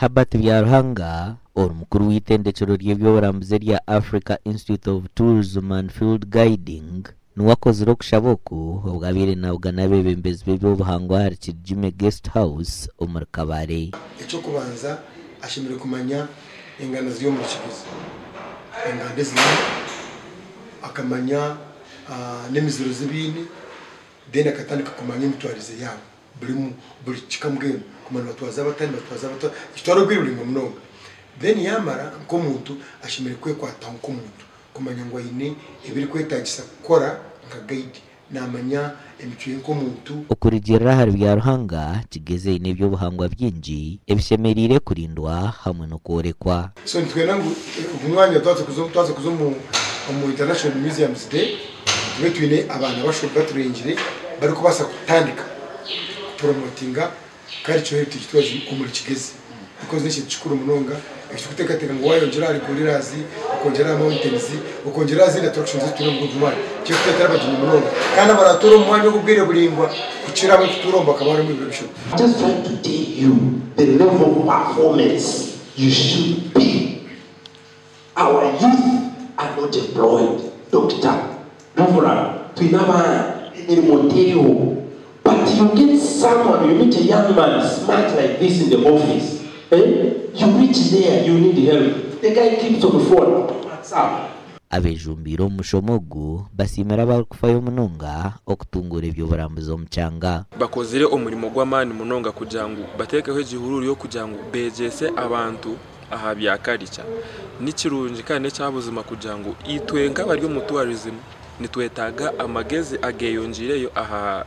Herbert Byaruhanga omukuru w'itendekero ry'ebyoburambuzi rya Africa Institute of Tourism and Field Guiding nuwakozire okushaboku obwabire nabugana bebembezi b'ebyobuhangwa hari Kirjime Guest House omuri Kabare. Ekyo kubanza ashimire kumanya engano z'yo mu kibuzi engande zino akamanya n'emiziro z'ibindi then akatandika kumanya emitwarize yabo buri kikamugeno kumanya batwaza abatani kitwaro bwirulinga mnoga then yamara nk'omuntu ashimire kwekwata nk'omuntu kumanya ngo ayine ebiri kwetagisa gukora nka guide namanya emicuye nk'omuntu okurigirira hari Byaruhanga kigeze n'ebyobuhangwa byingi ebishemerire kurindwa hamwe no korekwa. So nitwena ngo umwanya twaze kuzo mu International Museums Day twine abana bashoboka turengire bari kubasa kutandika promotinga cultural heritage twaje kumuri kigeze because n'iki gikuru munonga ekikutekateka ngo wayongera ari gorirazi ukongera mountains ukongera zindi attractions zituna mu Guvumari cyo kutetera abajini munonga kandi abaratoro umwanya wo kubwira buringwa kucira abo tuturomba kabara mu bibisho. Just trying to tell you the level of performance you should be. Our youth are not employed, Doctor. Novora, to never in Monterio. But you get someone, you meet a young man smart like this in the office. You reach there, you need help. The guy keeps on the phone. What's up? Abejumbiro mushomogu basimera bakufayo munonga okutungura ebyoburambuzi omucanga bakozire omurimo gw'amani munonga kugira ngo batekeho igihururu yo kugira ngo begese abantu aha byakarica n'ikirungi kandi cyabuzima kugira ngo itwenga bari mu tourism nitwetaga amagezi ageyongireyo aha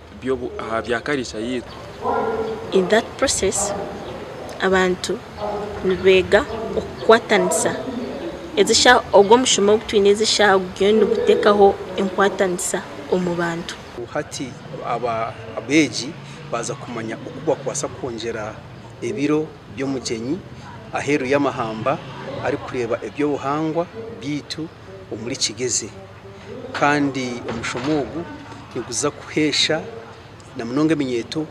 byakarica yitu. In that process abantu nibega okwatanisa ezisha ogomushomo gutwineze sha gugenda gutekaho enkwatanisa omubantu hati abeji baza kumanya ukuba kwasa kongera ebiro byo mugenyi aheru y'amahamba ari kureba ebyo buhangwa bitu omuri kigeze kandi omushomogu niguza kuhesha na munonga minyeto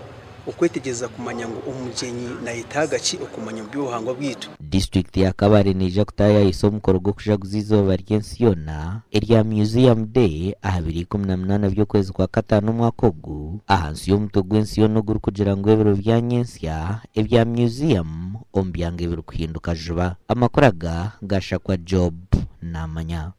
okwetegeza kumanya ngo umugenyi na itagachi okumanya byohangwa bwitu. District ya Kabare nije kutaya isomukoro gwo kujaguza izuba ry'ensiyona erya Museum Day aha 2018 by'okwezi kwa gatanu mwaka ogu ahansi y'omutwe gw'ensiyona oguri kugira ngo ebiro bya nyensya ebya museum ombyange biri kuhinduka juba amakuru aga gashakwa Job namanya.